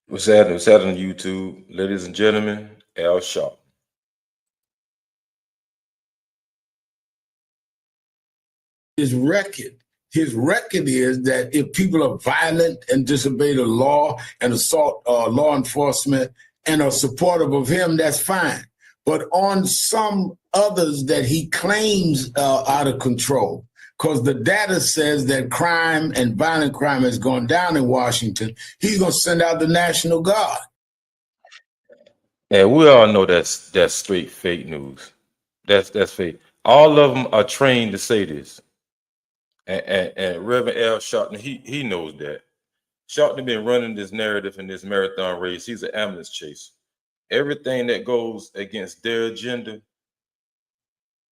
What's that on YouTube, ladies and gentlemen? Al Sharp. his record. His record is that if people are violent and disobey the law and assault law enforcement and are supportive of him, that's fine. But on some others that he claims out of control, because the data says that crime and violent crime has gone down in Washington, he's going to send out the National Guard. And we all know that's straight fake news. That's fake. All of them are trained to say this. And Reverend Al Sharpton, he knows that. Sharpton been running this narrative in this marathon race. He's an ambulance chaser. Everything that goes against their agenda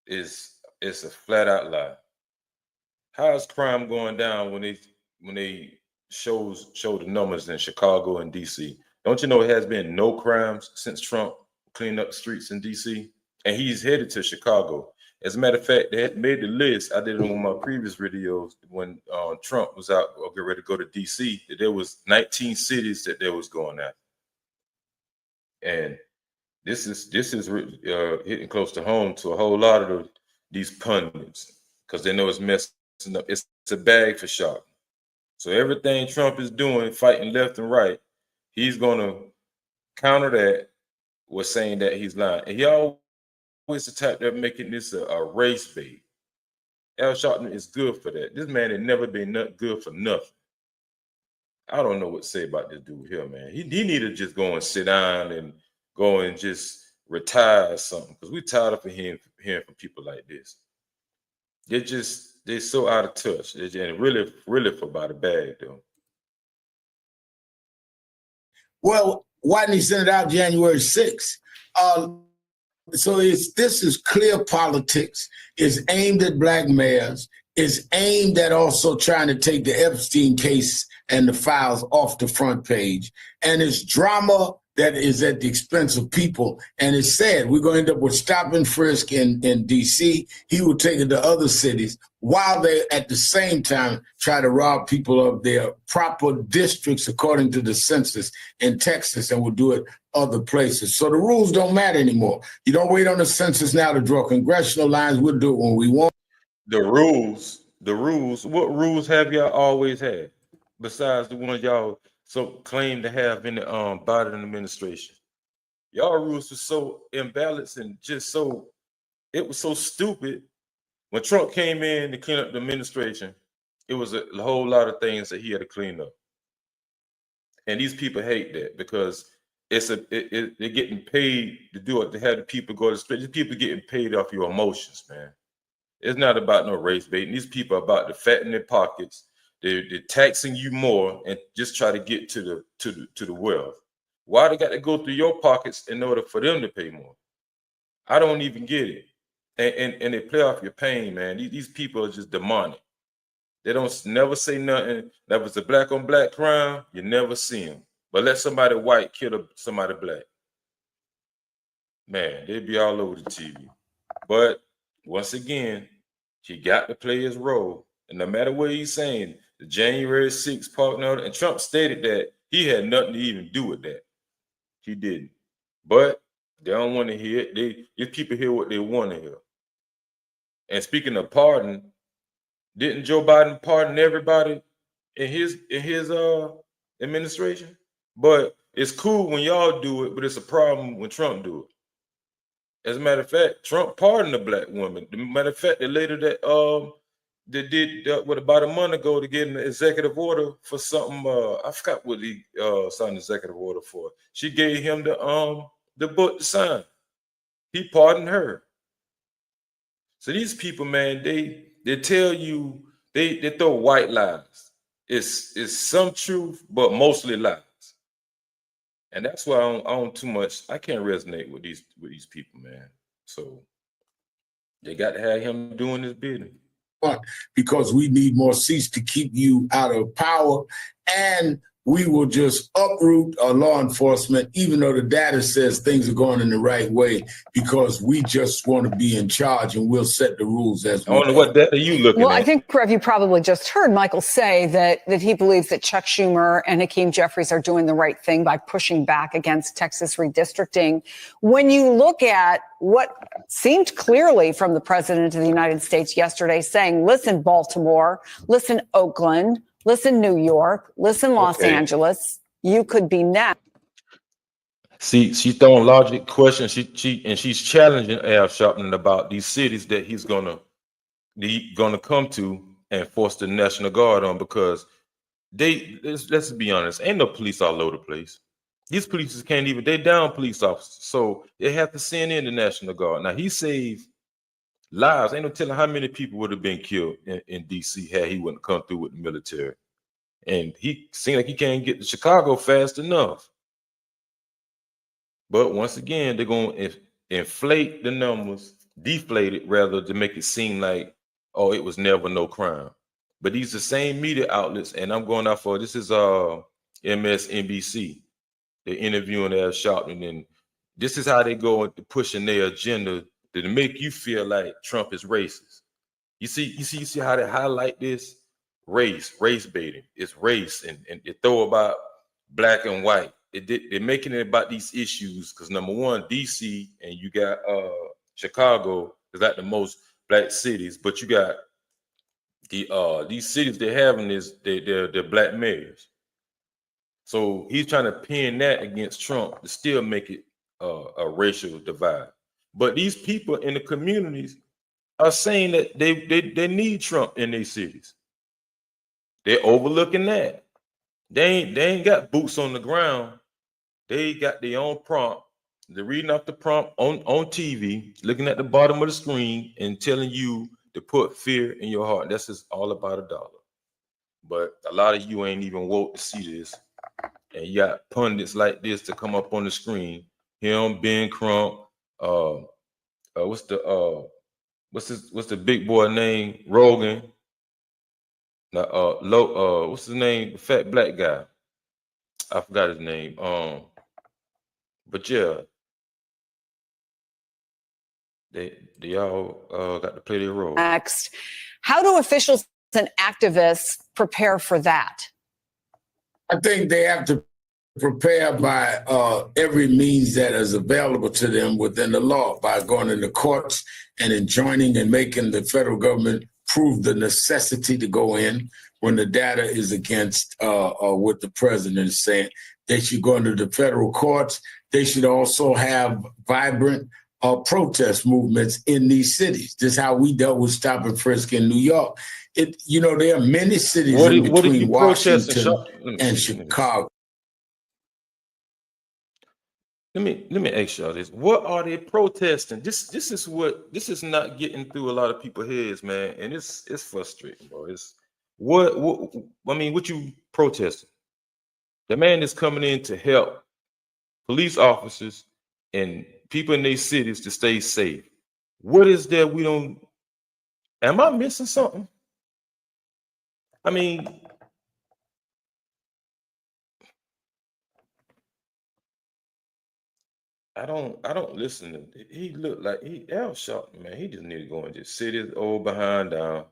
is a flat out lie. How is crime going down when they show the numbers in Chicago and DC? Don't you know it has been no crimes since Trump cleaned up the streets in DC? And he's headed to Chicago. As a matter of fact, they had made the list. I did it on my previous videos when Trump was out or get ready to go to DC. That there was 19 cities that they was going at, and this is hitting close to home to a whole lot of these pundits because they know it's messing up. It's a bag for Sharp. So everything Trump is doing, fighting left and right, he's gonna counter that with saying that he's lying. And he always the type that making this a race bait. Al Sharpton is good for that. This man had never been good for nothing. I don't know what to say about this dude here, man. He need to just go and sit down and go and just retire or something because we're tired of hearing from people like this. They're so out of touch. And really for about a bag though. Well, why didn't he send it out January 6th? So this is clear politics. It's aimed at black mayors. It's aimed at also trying to take the Epstein case and the files off the front page. And it's drama that is at the expense of people. And it's sad. We're going to end up with stop and frisk in D.C. He will take it to other cities while they, at the same time, try to rob people of their proper districts according to the census in Texas, and will do it other places. So the rules don't matter anymore. You don't wait on the census now to draw congressional lines. We'll do it when we want. The rules. What rules have y'all always had besides the ones y'all so claim to have in the Biden administration? Y'all rules were so imbalanced and just so it was so stupid. When Trump came in to clean up the administration, it was a whole lot of things that he had to clean up. And these people hate that because they're getting paid to do it, to have the people go to street. These people getting paid off your emotions, man. It's not about no race baiting. These people are about to fatten their pockets. They're taxing you more and just try to get to the wealth. Why they got to go through your pockets in order for them to pay more? I don't even get it. And they play off your pain, man. These people are just demonic. They don't never say nothing. That was a black on black crime. You never see them. But let somebody white kill somebody black. Man, they'd be all over the TV. But once again, he got to play his role. And no matter what he's saying, the January 6th partner, and Trump stated that he had nothing to even do with that. He didn't. But they don't want to hear it. If people hear what they want to hear. And speaking of pardon, didn't Joe Biden pardon everybody in his administration? But it's cool when y'all do it, but it's a problem when Trump do it. As a matter of fact, Trump pardoned a black woman. As a matter of fact, the lady that did what about a month ago to get an executive order for something. I forgot what he signed an executive order for. She gave him the book to sign. He pardoned her. So these people, man, they tell you they throw white lies. It's some truth, but mostly lies. And that's why I don't too much. I can't resonate with these people, man. So they got to have him doing his business. Because we need more seats to keep you out of power. And we will just uproot our law enforcement, even though the data says things are going in the right way, because we just want to be in charge and we'll set the rules as I we wonder go. what data you looking Well, at. I think, Rev, you probably just heard Michael say that he believes that Chuck Schumer and Hakeem Jeffries are doing the right thing by pushing back against Texas redistricting. When you look at what seemed clearly from the president of the United States yesterday saying, listen, Baltimore, listen, Oakland, listen, New York, listen, Los Angeles, you could be next. See, she's throwing logic questions. She's challenging Al Sharpton about these cities that he's gonna come to and force the National Guard on, because let's be honest, ain't no police all over the place. These police can't even, they down police officers, so they have to send in the National Guard. Now he saved lives. Ain't no telling how many people would have been killed in DC had he wouldn't come through with the military. And he seemed like he can't get to Chicago fast enough. But once again, they're going to inflate the numbers, deflate it rather, to make it seem like, oh, it was never no crime. But these are the same media outlets, and I'm going out for, this is MSNBC. They're interviewing Al Sharpton, and this is how they go into pushing their agenda to make you feel like Trump is racist. You see how they highlight this? Race baiting. It's race, and they throw about black and white. They're making it about these issues because, number one, DC and you got Chicago is like the most black cities, but you got these cities they're having is they're black mayors. So he's trying to pin that against Trump to still make it a racial divide. But these people in the communities are saying that they need Trump in their cities. They're overlooking that. They ain't got boots on the ground. They got their own prompt. They're reading off the prompt on TV, looking at the bottom of the screen and telling you to put fear in your heart. That's just all about $1. But a lot of you ain't even woke to see this. And you got pundits like this to come up on the screen. Him, Ben Crump, what's the big boy name? Rogan. What's his name? The fat black guy. I forgot his name. But yeah, they all got to play their role. Next, how do officials and activists prepare for that? I think they have to prepare by every means that is available to them within the law, by going into courts and enjoining and making the federal government prove the necessity to go in when the data is against what the president is saying. They should go into the federal courts. They should also have vibrant protest movements in these cities. This is how we dealt with stop and frisk in New York. There are many cities in between Washington and Chicago. Let me ask y'all this. What are they protesting? This is not getting through a lot of people's heads, man. And it's frustrating, bro. What you protesting? The man is coming in to help police officers and people in their cities to stay safe. What is there we don't? Am I missing something? I mean, I don't listen to. He looked like Al Sharpton, man. He just need to go and just sit his old behind down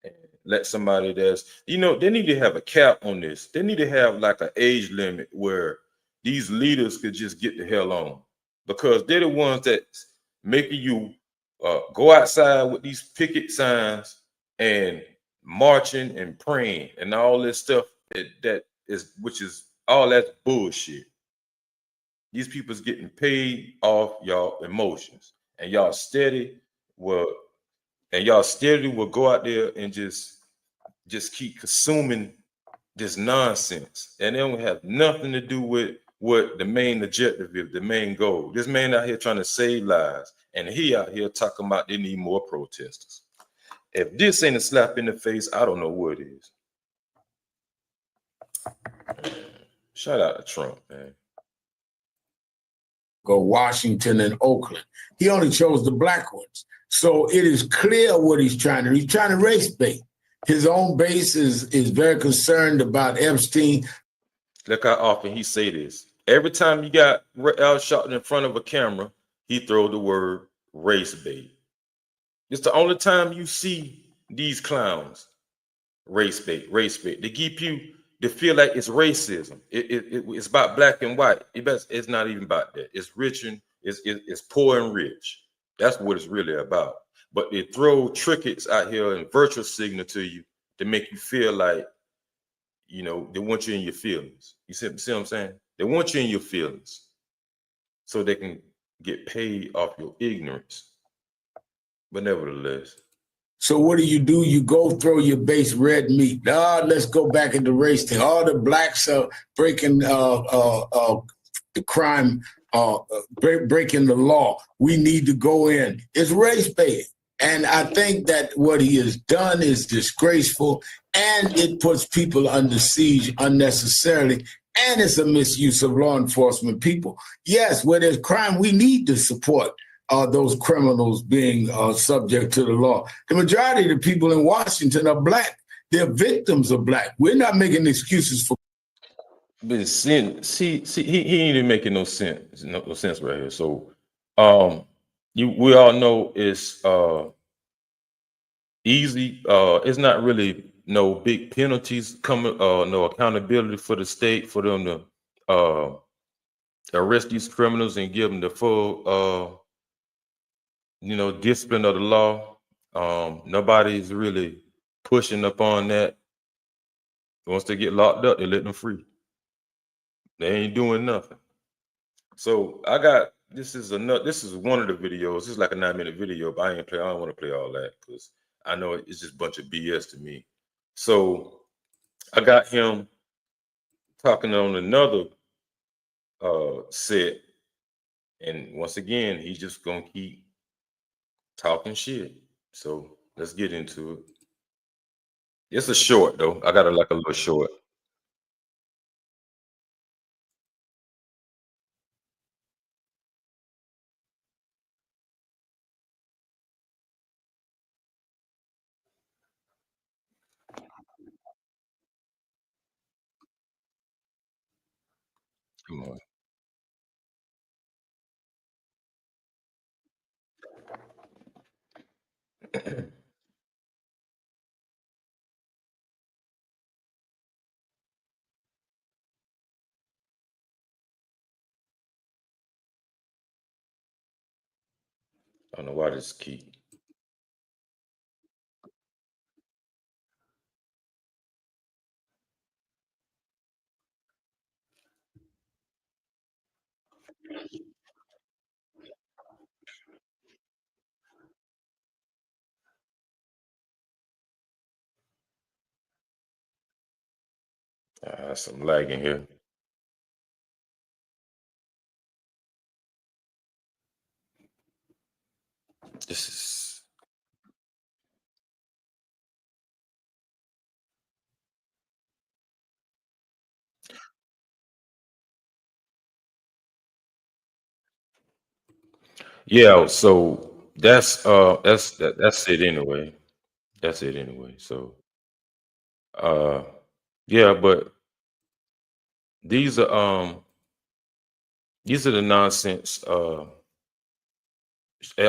and let somebody they need to have a cap on this. They need to have like an age limit where these leaders could just get the hell on, because they're the ones that's making you go outside with these picket signs and marching and praying and all this stuff which is all that's bullshit. These people's getting paid off y'all emotions, and y'all steady will go out there and just keep consuming this nonsense, and it don't have nothing to do with what the main objective is, the main goal. This man out here trying to save lives, and he out here talking about they need more protesters. If this ain't a slap in the face, I don't know what it is. Shout out to Trump, man. Go Washington and Oakland. He only chose the black ones. So it is clear what he's trying to do. He's trying to race bait. His own base is very concerned about Epstein. look how often he say this. Every time you got Al Sharpton in front of a camera, he throw the word race bait. It's the only time you see these clowns. Race bait, race bait. They keep you to feel like it's racism. It's about black and white. It's not even about that. It's rich and it's poor and rich. That's what it's really about. But they throw trinkets out here and virtual signal to you to make you feel like, you know, they want you in your feelings. You see what I'm saying? They want you in your feelings so they can get paid off your ignorance. But nevertheless. So what do? You go throw your base red meat. Let's go back into race thing. All the blacks are breaking the crime, breaking the law. We need to go in. It's race bait. And I think that what he has done is disgraceful, and it puts people under siege unnecessarily, and it's a misuse of law enforcement people. Yes, where there's crime, we need to support those criminals being subject to the law. The majority of the people in Washington are black. They're victims of black. We're not making excuses for. But see, he ain't even making no sense, no sense right here. So, we all know it's easy. It's not really no big penalties coming, no accountability for the state for them to arrest these criminals and give them the full, discipline of the law. Nobody's really pushing up on that. Once they get locked up, they let them free. They ain't doing nothing. So this is one of the videos. This is like a 9-minute video, but I don't want to play all that because I know it's just a bunch of BS to me. So I got him talking on another set, and once again, he's just gonna keep talking shit. So let's get into it. It's a short though. I got it like a little short. Come on. I don't know why this key. Some lagging here. This is yeah. So that's it anyway. That's it anyway. So uh, yeah, but these are um these are the nonsense. Al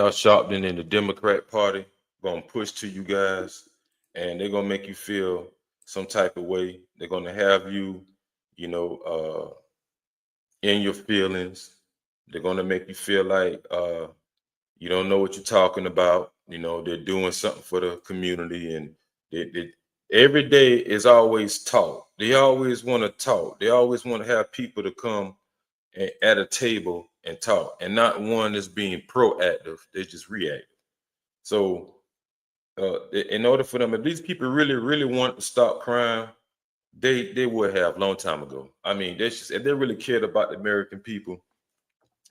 Sharpton and the Democrat Party gonna push to you guys, and they're gonna make you feel some type of way. They're gonna have you, you know, in your feelings. They're gonna make you feel like you don't know what you're talking about. You know, they're doing something for the community, and every day is always talk. They always want to talk. They always want to have people to come at a table and talk, and not one is being proactive. They're just reactive. So, in order for them, if these people really, really want to stop crime, they would have long time ago. I mean, if they really cared about the American people,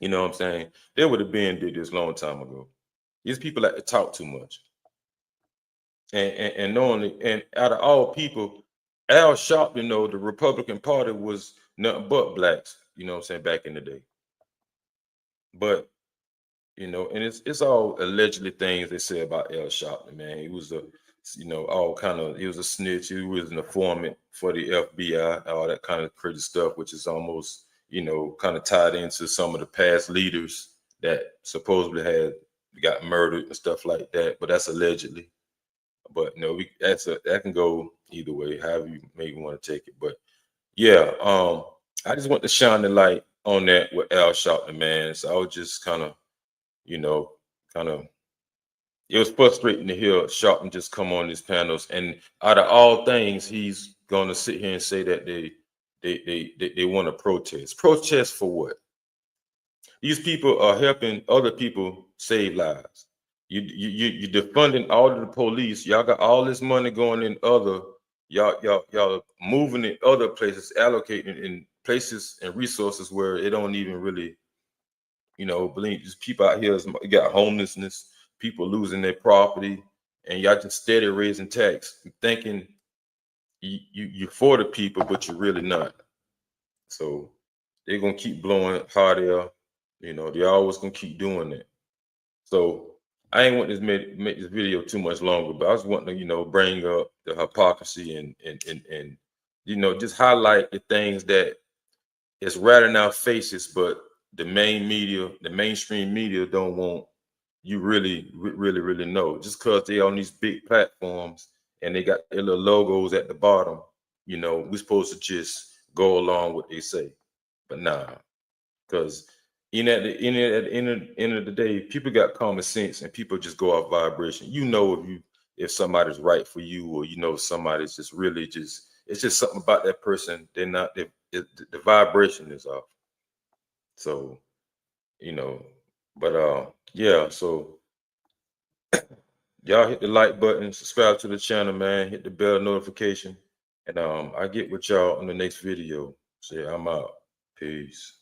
you know what I'm saying? They would have been did this long time ago. These people like to talk too much, and knowing and out of all people, Al Sharpton, the Republican Party was nothing but blacks. You know what I'm saying, back in the day. But and it's all allegedly things they say about Al Sharpton, man. He was all kind of, he was a snitch, he was an informant, for the FBI, all that kind of crazy stuff, which is almost, you know, kind of tied into some of the past leaders that supposedly got murdered and stuff like that. But that's allegedly. But no, that can go either way, however you maybe want to take it. But yeah, I just want to shine the light on that with Al Sharpton, man. So I was just kind of, you know, it was frustrating to hear Sharpton just come on these panels, and out of all things, he's gonna sit here and say that they want to protest. Protest for what? These people are helping other people save lives. You're defunding all of the police. Y'all got all this money going in y'all moving in other places, allocating in places and resources where it don't even really, you know, believe. Just people out here got homelessness, people losing their property, and y'all just steady raising tax, thinking you're for the people, but you're really not. So they're gonna keep blowing hot air. You know, they're always gonna keep doing it. So I ain't want to make this video too much longer, but I was wanting to, you know, bring up the hypocrisy and you know, just highlight the things that is right in our faces, but the mainstream media don't want you really know. Just because they on these big platforms and they got their little logos at the bottom, you know, we're supposed to just go along with what they say. But nah, because at the end of the day, people got common sense and people just go off vibration. You know, if somebody's right for you, or you know somebody's just really it's just something about that person. The vibration is off. So, you know, but yeah, so y'all hit the like button, subscribe to the channel, man, hit the bell notification, and I get with y'all on the next video. So yeah, I'm out. Peace.